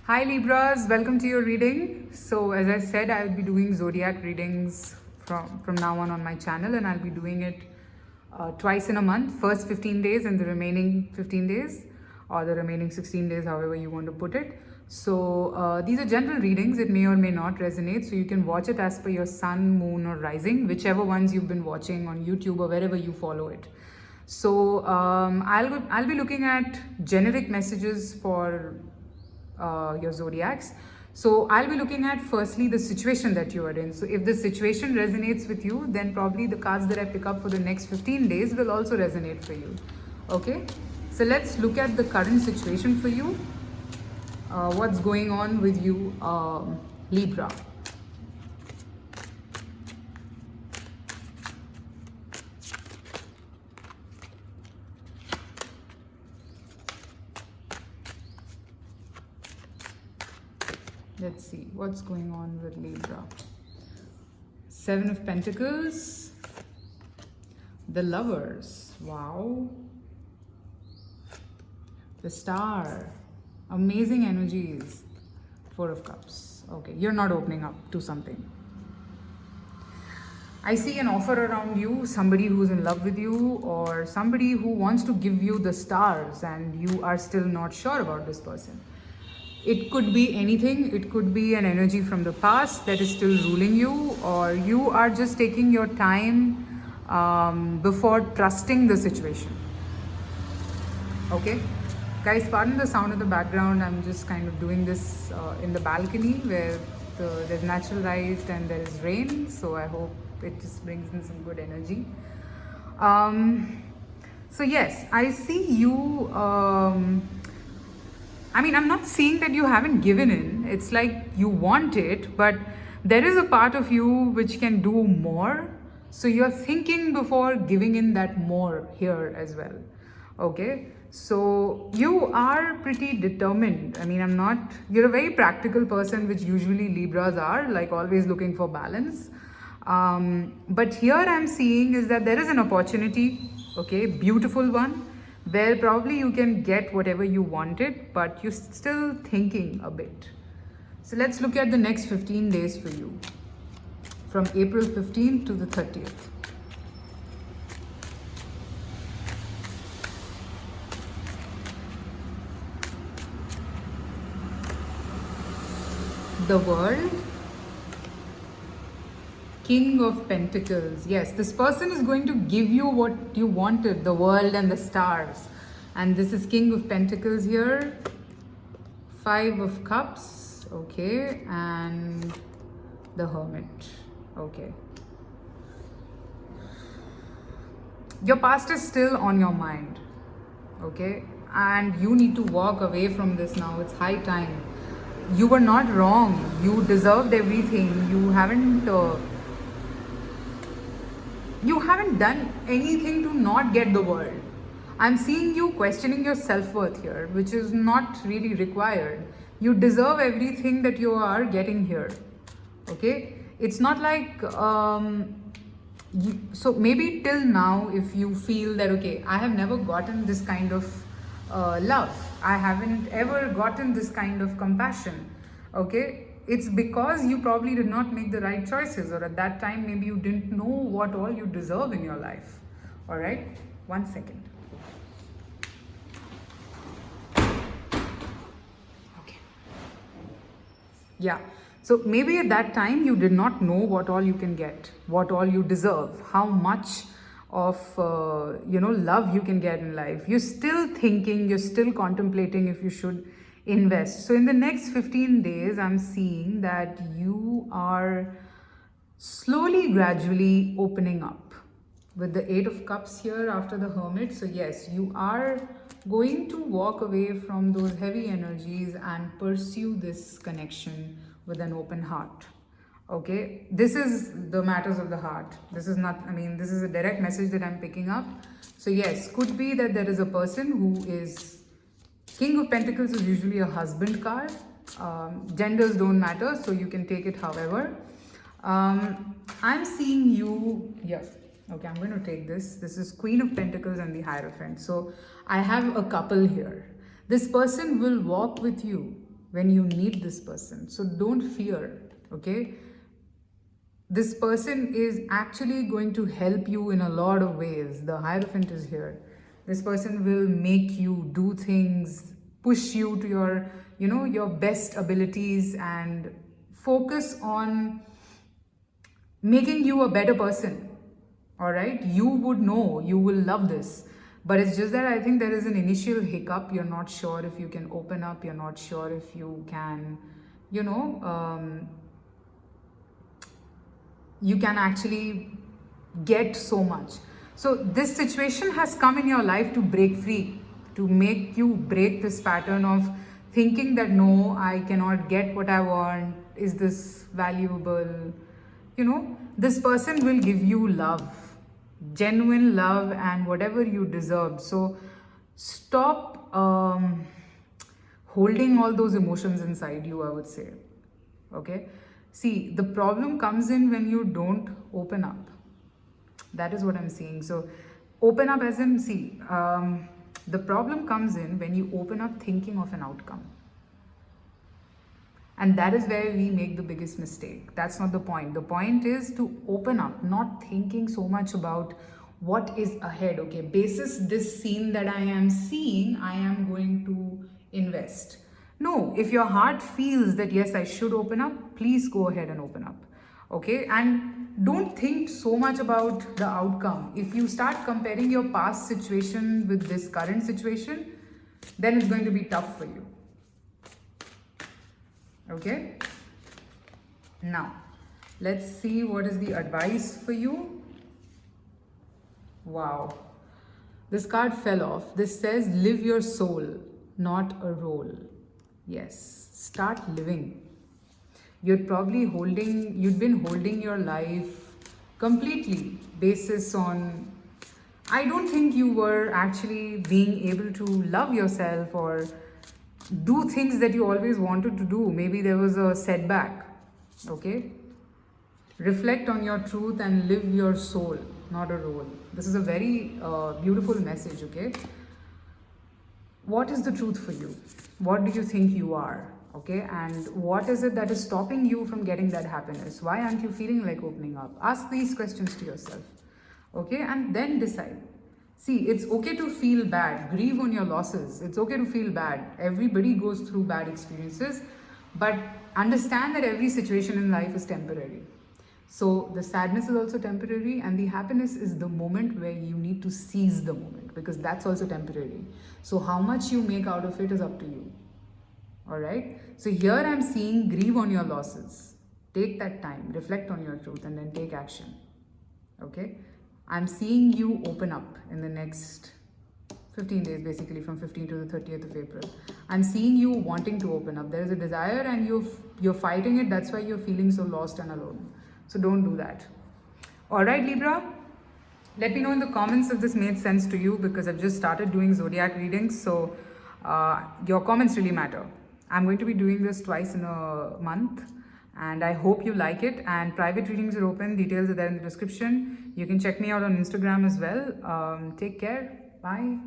Hi Libras, welcome to your reading. So as I said, I'll be doing zodiac readings from now on my channel, and I'll be doing it twice in a month, first 15 days and the remaining 15 days, or the remaining 16 days, however you want to put it. So these are general readings. It may or may not resonate, so you can watch it as per your sun, moon or rising, whichever ones you've been watching on YouTube or wherever you follow it. So I'll be looking at generic messages for your zodiacs. So I'll be looking at firstly the situation that you are in. So if the situation resonates with you, then probably the cards that I pick up for the next 15 days will also resonate for you. Okay, so let's look at the current situation for you. What's going on with you, Libra? Let's see what's going on with Libra. Seven of Pentacles, the Lovers, wow, the Star, amazing energies, Four of Cups. Okay, you're not opening up to something. I see an offer around you, somebody who's in love with you, or somebody who wants to give you the stars and you are still not sure about this person. It could be anything. It could be an energy from the past that is still ruling you, or you are just taking your time before trusting the situation. Okay, guys, pardon the sound in the background. I'm just kind of doing this in the balcony where there's natural light and there is rain, so I hope it just brings in some good energy. So yes, I see you. I mean, I'm not saying that you haven't given in. It's like you want it, but there is a part of you which can do more. So you're thinking before giving in that more here as well. Okay, so you are pretty determined. I mean, you're a very practical person, which usually Libras are, like always looking for balance. But here I'm seeing is that there is an opportunity, okay, beautiful one, where probably you can get whatever you wanted, but you're still thinking a bit. So let's look at the next 15 days for you, from April 15th to the 30th. The World, King of Pentacles. Yes, this person is going to give you what you wanted, the world and the stars. And this is King of Pentacles here. Five of Cups. Okay. And the Hermit. Okay. Your past is still on your mind. Okay. And you need to walk away from this now. It's high time. You were not wrong. You deserved everything. You haven't done anything to not get the world. I'm seeing you questioning your self-worth here, which is not really required. You deserve everything that you are getting here. Okay, it's not like so maybe till now, if you feel that okay, I have never gotten this kind of love, I haven't ever gotten this kind of compassion, okay, it's because you probably did not make the right choices, or at that time maybe you didn't know what all you deserve in your life. All right, 1 second. Okay, yeah, so maybe at that time you did not know what all you can get, what all you deserve, how much of love you can get in life. You're still thinking, you're still contemplating if you should invest. So in the next 15 days, I'm seeing that you are slowly, gradually opening up with the Eight of Cups here after the Hermit. So yes, you are going to walk away from those heavy energies and pursue this connection with an open heart. Okay, this is the matters of the heart. This is not, I mean, this is a direct message that I'm picking up. So yes, could be that there is a person who is, King of Pentacles is usually a husband card. Genders don't matter, so you can take it however. I'm seeing you, yeah, okay, I'm going to take this. This is Queen of Pentacles and the Hierophant. So I have a couple here. This person will walk with you. when you need this person. So don't fear, okay? This person is actually going to help you in a lot of ways. The Hierophant is here. This person will make you do things, push you to your, your best abilities, and focus on making you a better person. All right, you would know, you will love this, but it's just that I think there is an initial hiccup. You're not sure if you can open up, you're not sure if you can, you know you can actually get so much. So this situation has come in your life to break free, to make you break this pattern of thinking that no, I cannot get what I want. Is this valuable? This person will give you love, genuine love, and whatever you deserve. So stop holding all those emotions inside you, I would say. Okay? See, the problem comes in when you don't open up. That is what I'm seeing. So open up as in, see, the problem comes in when you open up thinking of an outcome. And that is where we make the biggest mistake. That's not the point. The point is to open up, not thinking so much about what is ahead. Okay, basis this scene that I am seeing, I am going to invest. No, if your heart feels that yes, I should open up, please go ahead and open up. Okay, and don't think so much about the outcome. If you start comparing your past situation with this current situation, then it's going to be tough for you. Okay, now let's see what is the advice for you. Wow, this card fell off. This says live your soul, not a role. Yes, start living. You'd been holding your life completely basis on, I don't think you were actually being able to love yourself or do things that you always wanted to do. Maybe there was a setback. Okay, reflect on your truth and live your soul, not a role. This is a very beautiful message. Okay, what is the truth for you? What do you think you are? Okay, and what is it that is stopping you from getting that happiness? Why aren't you feeling like opening up? Ask these questions to yourself. Okay, and then decide. See, it's okay to feel bad. Grieve on your losses. It's okay to feel bad. Everybody goes through bad experiences, but understand that every situation in life is temporary. So the sadness is also temporary, and the happiness is the moment where you need to seize the moment, because that's also temporary. So how much you make out of it is up to you. All right. So here I'm seeing grieve on your losses. Take that time, reflect on your truth, and then take action. Okay. I'm seeing you open up in the next 15 days, basically from 15th to the 30th of April. I'm seeing you wanting to open up. There is a desire and you're fighting it. That's why you're feeling so lost and alone. So don't do that. All right, Libra. Let me know in the comments if this made sense to you, because I've just started doing zodiac readings. So your comments really matter. I'm going to be doing this twice in a month, and I hope you like it. And private readings are open. Details are there in the description. You can check me out on Instagram as well. Take care. Bye.